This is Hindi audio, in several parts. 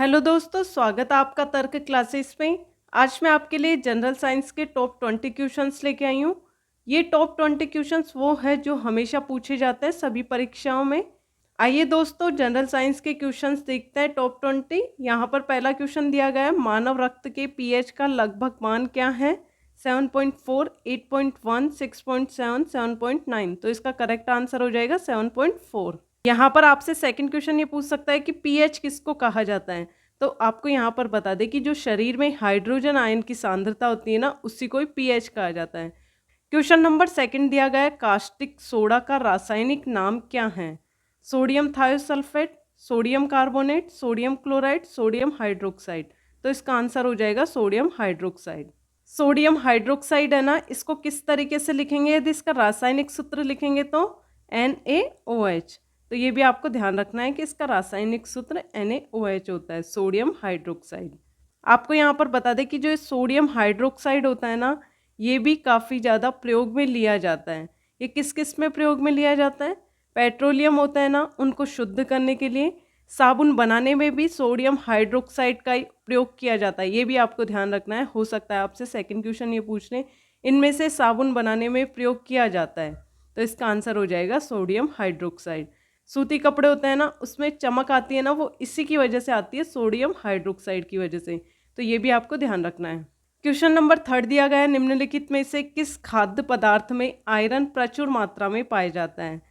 हेलो दोस्तों, स्वागत है आपका तर्क क्लासेस में। आज मैं आपके लिए जनरल साइंस के टॉप 20 क्वेश्चंस लेके आई हूँ। ये टॉप 20 क्वेश्चंस वो है जो हमेशा पूछे जाते हैं सभी परीक्षाओं में। आइए दोस्तों, जनरल साइंस के क्वेश्चंस देखते हैं टॉप 20। यहाँ पर पहला क्वेश्चन दिया गया है, मानव रक्त के पीएच का लगभग मान क्या है? 7.4, 8.1, 6.7, 7.9। तो इसका करेक्ट आंसर हो जाएगा 7.4। यहाँ पर आपसे सेकंड क्वेश्चन ये पूछ सकता है कि पीएच किसको कहा जाता है। तो आपको यहाँ पर बता दें कि जो शरीर में हाइड्रोजन आयन की सांद्रता होती है ना, उसी को ही पीएच कहा जाता है। क्वेश्चन नंबर सेकंड दिया गया है, कास्टिक सोडा का रासायनिक नाम क्या है? Sodium thiosulphate, sodium carbonate, sodium chloride, sodium hydroxide. तो इसका आंसर हो जाएगा सोडियम हाइड्रोक्साइड। सोडियम हाइड्रोक्साइड है ना, इसको किस तरीके से लिखेंगे? यदि इसका रासायनिक सूत्र लिखेंगे तो NaOH। तो ये भी आपको ध्यान रखना है कि इसका रासायनिक सूत्र NaOH होता है, सोडियम हाइड्रोक्साइड। आपको यहाँ पर बता दें कि जो ये सोडियम हाइड्रोक्साइड होता है ना, ये भी काफ़ी ज़्यादा प्रयोग में लिया जाता है। ये किस किस में प्रयोग में लिया जाता है? पेट्रोलियम होता है ना, उनको शुद्ध करने के लिए, साबुन बनाने में भी सोडियम हाइड्रोक्साइड का प्रयोग किया जाता है। ये भी आपको ध्यान रखना है। हो सकता है आपसे सेकंड क्वेश्चन ये पूछ लें, इनमें से साबुन बनाने में प्रयोग किया जाता है। तो इसका आंसर हो जाएगा सोडियम हाइड्रोक्साइड। सूती कपड़े होते हैं ना, उसमें चमक आती है ना, वो इसी की वजह से आती है, सोडियम हाइड्रोक्साइड की वजह से। तो ये भी आपको ध्यान रखना है। क्वेश्चन नंबर थर्ड दिया गया है, निम्नलिखित में से किस खाद्य पदार्थ में आयरन प्रचुर मात्रा में पाया जाता है?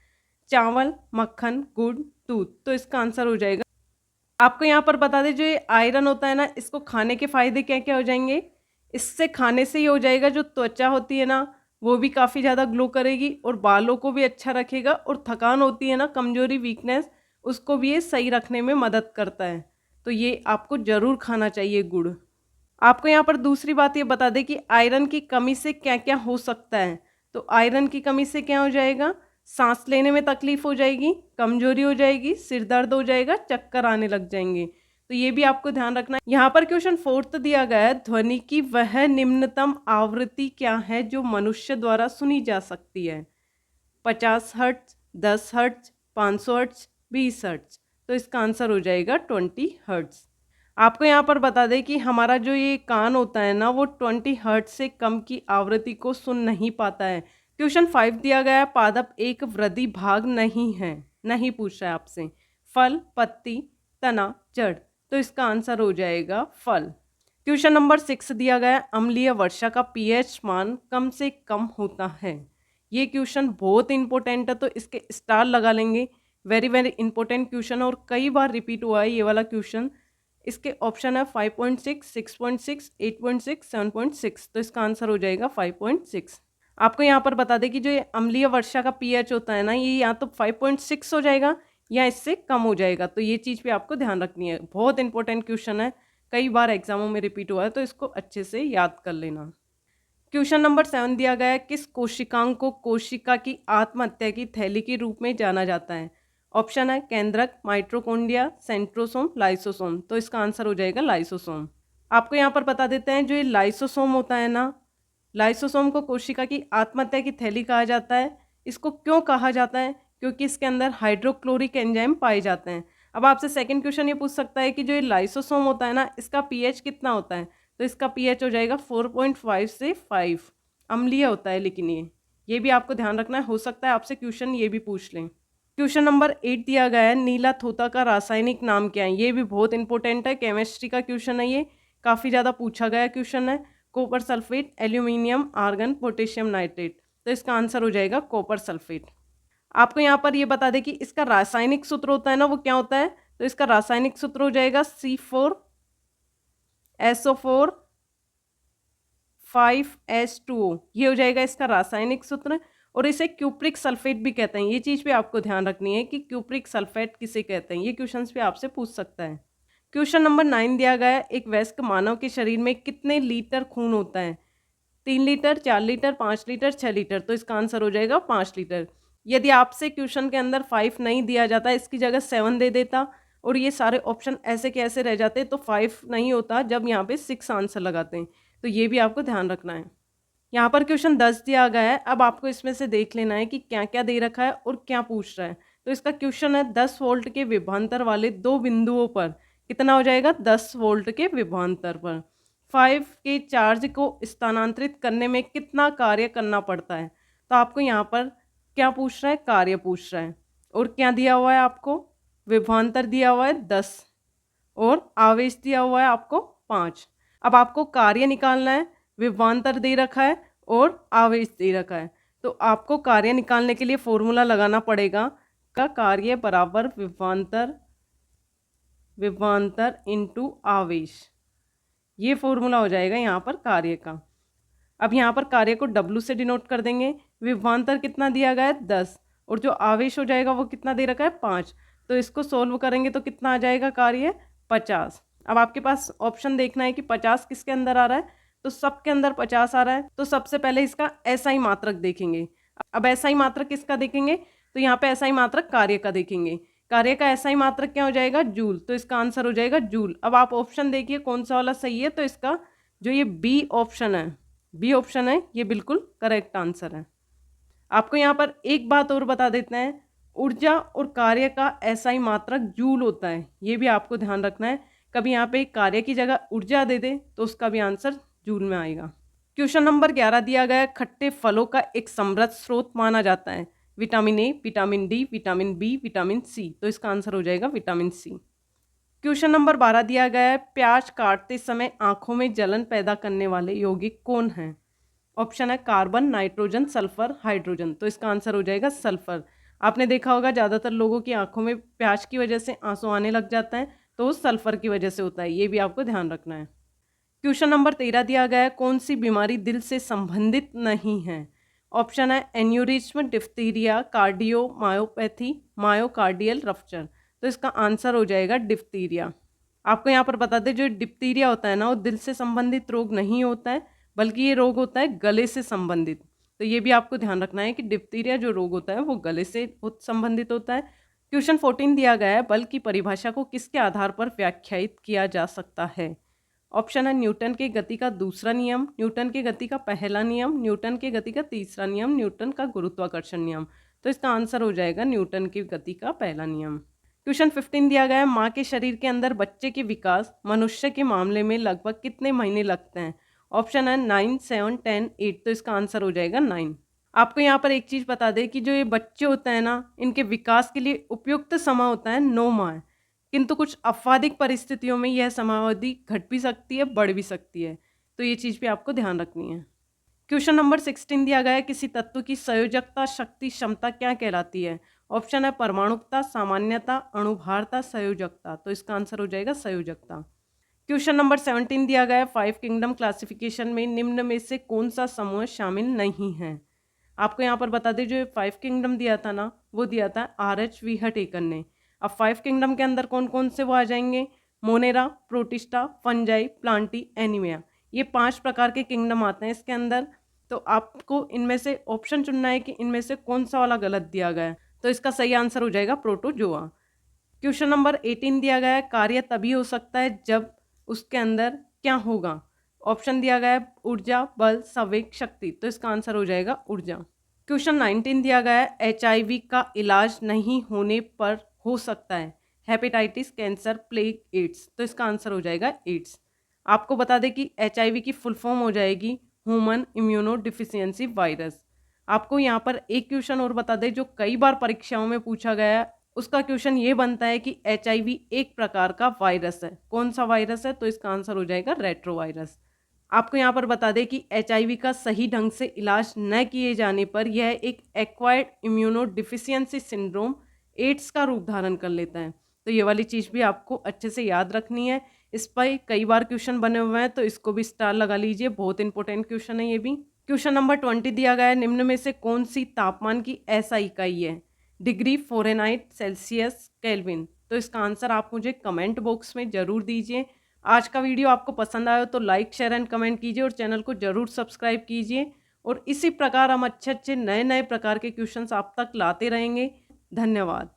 चावल, मक्खन, गुड़, दूध। तो इसका आंसर हो जाएगा, आपको यहाँ पर बता दें जो ये आयरन होता है ना, इसको खाने के फायदे क्या क्या हो जाएंगे? इससे खाने से ही हो जाएगा, जो त्वचा होती है ना, वो भी काफ़ी ज़्यादा ग्लो करेगी और बालों को भी अच्छा रखेगा, और थकान होती है ना, कमजोरी, वीकनेस, उसको भी ये सही रखने में मदद करता है। तो ये आपको ज़रूर खाना चाहिए गुड़। आपको यहाँ पर दूसरी बात ये बता दें कि आयरन की कमी से क्या क्या हो सकता है। तो आयरन की कमी से क्या हो जाएगा? सांस लेने में तकलीफ हो जाएगी, कमजोरी हो जाएगी, सिर दर्द हो जाएगा, चक्कर आने लग जाएंगे। तो ये भी आपको ध्यान रखना है। यहाँ पर क्वेश्चन फोर्थ दिया गया है, ध्वनि की वह निम्नतम आवृत्ति क्या है जो मनुष्य द्वारा सुनी जा सकती है? 50 हर्ट्ज, 10 हर्ट्ज, 500 हर्ट्ज, 20 हर्ट्ज। तो इसका आंसर हो जाएगा 20 हर्ट्ज। आपको यहाँ पर बता दें कि हमारा जो ये कान होता है ना, वो 20 हर्ट्ज से कम की आवृत्ति को सुन नहीं पाता है। क्वेश्चन 5 दिया गया है, पादप एक वृद्धि भाग नहीं है, नहीं पूछ रहा है आपसे। फल, पत्ती, तना, जड़। तो इसका आंसर हो जाएगा फल। क्वेश्चन नंबर 6 दिया गया है, अम्लीय वर्षा का पीएच मान कम से कम होता है। ये क्वेश्चन बहुत इंपॉर्टेंट है, तो इसके स्टार लगा लेंगे। वेरी वेरी इंपॉर्टेंट क्वेश्चन, और कई बार रिपीट हुआ है ये वाला क्वेश्चन। इसके ऑप्शन है 5.6, 6.6, 8.6, 7.6। तो इसका आंसर हो जाएगा 5.6। आपको यहाँ पर बता दें कि जो ये अम्लीय वर्षा का पीएच होता है ना, ये या तो 5.6 हो जाएगा या इससे कम हो जाएगा। तो ये चीज़ भी आपको ध्यान रखनी है, बहुत इंपॉर्टेंट क्वेश्चन है, कई बार एग्जामों में रिपीट हुआ है, तो इसको अच्छे से याद कर लेना। क्वेश्चन नंबर 7 दिया गया है, किस कोशिकांग को कोशिका की आत्महत्या की थैली के रूप में जाना जाता है? ऑप्शन है केंद्रक, माइटोकॉन्ड्रिया, सेंट्रोसोम, लाइसोसोम। तो इसका आंसर हो जाएगा लाइसोसोम। आपको यहाँ पर बता देते हैं, जो ये लाइसोसोम होता है ना, लाइसोसोम को कोशिका की आत्महत्या की थैली कहा जाता है। इसको क्यों कहा जाता है? क्योंकि इसके अंदर हाइड्रोक्लोरिक एंजाइम पाए जाते हैं। अब आपसे सेकंड क्वेश्चन ये पूछ सकता है कि जो ये लाइसोसोम होता है ना, इसका पीएच कितना होता है? तो इसका पीएच हो जाएगा 4.5 से 5। अम्लीय होता है, लेकिन ये भी आपको ध्यान रखना है। हो सकता है आपसे क्वेश्चन ये भी पूछ लें। क्वेश्चन नंबर 8 दिया गया है, नीला थोथा का रासायनिक नाम क्या है? ये भी बहुत इंपॉर्टेंट है, केमिस्ट्री का क्वेश्चन है, ये काफ़ी ज़्यादा पूछा गया क्वेश्चन है। Copper sulphate, aluminium, argon, potassium nitrate. तो इसका आंसर हो जाएगा कॉपर सल्फेट। आपको यहाँ पर ये बता दें कि इसका रासायनिक सूत्र होता है ना, वो क्या होता है? तो इसका रासायनिक सूत्र हो जाएगा C4SO4 5H2O। ये हो जाएगा इसका रासायनिक सूत्र, और इसे क्यूप्रिक सल्फेट भी कहते हैं। ये चीज़ भी आपको ध्यान रखनी है कि क्यूप्रिक सल्फेट किसे कहते हैं। ये क्वेश्चन भी आपसे पूछ सकता है। क्वेश्चन नंबर 9 दिया गया है, एक वयस्क मानव के शरीर में कितने लीटर खून होता है? 3 लीटर, 4 लीटर, 5 लीटर, 6 लीटर। तो इसका आंसर हो जाएगा 5 लीटर। यदि आपसे क्वेश्चन के अंदर 5 नहीं दिया जाता, इसकी जगह 7 दे देता, और ये सारे ऑप्शन ऐसे के ऐसे रह जाते, तो 5 नहीं होता जब यहाँ पे 6 आंसर लगाते हैं। तो ये भी आपको ध्यान रखना है। यहाँ पर क्वेश्चन 10 दिया गया है। अब आपको इसमें से देख लेना है कि क्या क्या दे रखा है और क्या पूछ रहा है। तो इसका क्वेश्चन है, 10 वोल्ट के विभवांतर वाले दो बिंदुओं पर कितना हो जाएगा 10 वोल्ट के विभवांतर पर। 5 के चार्ज को स्थानांतरित करने में कितना कार्य करना पड़ता है। तो आपको यहाँ पर क्या पूछ रहा है, कार्य पूछ रहा है। और क्या दिया हुआ है आपको, विभवांतर दिया हुआ है 10 और आवेश दिया हुआ है आपको 5। अब आपको कार्य निकालना है, विभवांतर दे रखा है और आवेश दे रखा है। तो आपको कार्य निकालने के लिए फॉर्मूला लगाना पड़ेगा का कार्य बराबर विभवांतर इंटू आवेश। ये फॉर्मूला हो जाएगा यहाँ पर कार्य का। अब यहाँ पर कार्य को W से डिनोट कर देंगे। विभवांतर कितना दिया गया है 10 और जो आवेश हो जाएगा वो कितना दे रखा है 5। तो इसको सोल्व करेंगे तो कितना आ जाएगा कार्य 50। अब आपके पास ऑप्शन देखना है कि 50 किसके अंदर आ रहा है, तो सबके अंदर 50 आ रहा है। तो सबसे पहले इसका SI मात्रक देखेंगे। अब SI मात्रक किसका देखेंगे, तो यहाँ पे SI मात्रक कार्य का देखेंगे। कार्य का SI मात्रक क्या हो जाएगा, जूल। तो इसका आंसर हो जाएगा जूल। अब आप ऑप्शन देखिए कौन सा वाला सही है। तो इसका जो ये बी ऑप्शन है ये बिल्कुल करेक्ट आंसर है। आपको यहाँ पर एक बात और बता देते हैं, ऊर्जा और कार्य का SI मात्रक जूल होता है, ये भी आपको ध्यान रखना है। कभी यहाँ पे कार्य की जगह ऊर्जा दे दे तो उसका भी आंसर जूल में आएगा। क्वेश्चन नंबर 11 दिया गया है, खट्टे फलों का एक समृद्ध स्रोत माना जाता है vitamin A, vitamin D, vitamin B, vitamin C. तो इसका आंसर हो जाएगा विटामिन सी। क्वेश्चन नंबर 12 दिया गया है, प्याज काटते समय आंखों में जलन पैदा करने वाले यौगिक कौन हैं। ऑप्शन है कार्बन, नाइट्रोजन, सल्फर, हाइड्रोजन। तो इसका आंसर हो जाएगा सल्फर। आपने देखा होगा ज़्यादातर लोगों की आंखों में प्याज की वजह से आंसू आने लग जाता है, तो सल्फर की वजह से होता है। ये भी आपको ध्यान रखना है। क्वेश्चन नंबर 13 दिया गया है, कौन सी बीमारी दिल से संबंधित नहीं है। ऑप्शन है aneurysm, diphtheria, cardiomyopathy, myocardial rupture. तो इसका आंसर हो जाएगा डिप्थीरिया। आपको यहाँ पर बता दें, जो डिप्थीरिया होता है ना, वो दिल से संबंधित रोग नहीं होता है, बल्कि ये रोग होता है गले से संबंधित। तो ये भी आपको ध्यान रखना है कि डिप्थीरिया जो रोग होता है वो गले से संबंधित होता है। क्वेश्चन 14 दिया गया है, बल की परिभाषा को किसके आधार पर व्याख्यायित किया जा सकता है। ऑप्शन है न्यूटन के गति का दूसरा नियम, न्यूटन के गति का पहला नियम, न्यूटन के गति का तीसरा नियम, न्यूटन का गुरुत्वाकर्षण नियम। तो इसका आंसर हो जाएगा न्यूटन की गति का पहला नियम। क्वेश्चन 15 दिया गया है, माँ के शरीर के अंदर बच्चे के विकास मनुष्य के मामले में लगभग कितने महीने लगते हैं। ऑप्शन है 9, 7, 10, 8। तो इसका आंसर हो जाएगा 9। आपको यहाँ पर एक चीज़ बता दें कि जो ये बच्चे होते हैं ना, इनके विकास के लिए उपयुक्त समय होता है 9 माह, किंतु कुछ अपवादिक परिस्थितियों में यह समयावधि घट भी सकती है, बढ़ भी सकती है। तो ये चीज़ भी आपको ध्यान रखनी है। क्वेश्चन नंबर 16 दिया गया है, किसी तत्व की संयोजकता शक्ति क्षमता क्या कहलाती है। ऑप्शन है परमाणुकता, सामान्यता, अणुभारता, संयोजकता। तो इसका आंसर हो जाएगा संयोजकता। क्वेश्चन नंबर 17 दिया गया है, 5 किंगडम क्लासिफिकेशन में निम्न में से कौन सा समूह शामिल नहीं है। आपको यहाँ पर बता दें, जो 5 किंगडम दिया था ना, वो दिया था RH वीहटेकर ने। अब 5 किंगडम के अंदर कौन कौन से वो आ जाएंगे, Monera, protista, fungi, Plantae, anaemia. ये 5 प्रकार के किंगडम आते हैं इसके अंदर। तो आपको इनमें से ऑप्शन चुनना है कि इनमें से कौन सा वाला गलत दिया गया है। तो इसका सही आंसर हो जाएगा प्रोटोजोआ। क्वेश्चन नंबर 18 दिया गया है, कार्य तभी हो सकता है जब उसके अंदर क्या होगा। ऑप्शन दिया गया है ऊर्जा, बल, संवेग, शक्ति। तो इसका आंसर हो जाएगा ऊर्जा। क्वेश्चन 19 दिया गया है, HIV का इलाज नहीं होने पर हो सकता है हेपेटाइटिस, कैंसर, प्लेग, एड्स। तो इसका आंसर हो जाएगा एड्स। आपको बता दें कि HIV की फुल फॉर्म हो जाएगी ह्यूमन इम्यूनो डिफिशियंसी वायरस। आपको यहाँ पर एक क्वेश्चन और बता दें जो कई बार परीक्षाओं में पूछा गया है। उसका क्वेश्चन ये बनता है कि HIV एक प्रकार का वायरस है, कौन सा वायरस है। तो इसका आंसर हो जाएगा रेट्रोवायरस। आपको यहाँ पर बता दें कि HIV का सही ढंग से इलाज न किए जाने पर यह एक acquired immuno deficiency syndrome AIDS का रूप धारण कर लेता है। तो ये वाली चीज़ भी आपको अच्छे से याद रखनी है। इस पर कई बार क्वेश्चन बने हुए हैं, तो इसको भी स्टार लगा लीजिए, बहुत इंपॉर्टेंट क्वेश्चन है ये भी। क्वेश्चन नंबर 20 दिया गया है, निम्न में से कौन सी तापमान की SI इकाई है। Degree, Fahrenheit, Celsius, kelvin. तो इसका आंसर आप मुझे कमेंट बॉक्स में ज़रूर दीजिए। आज का वीडियो आपको पसंद आया तो लाइक, शेयर एंड कमेंट कीजिए और चैनल को ज़रूर सब्सक्राइब कीजिए। और इसी प्रकार हम अच्छे अच्छे नए नए प्रकार के क्वेश्चंस आप तक लाते रहेंगे। धन्यवाद।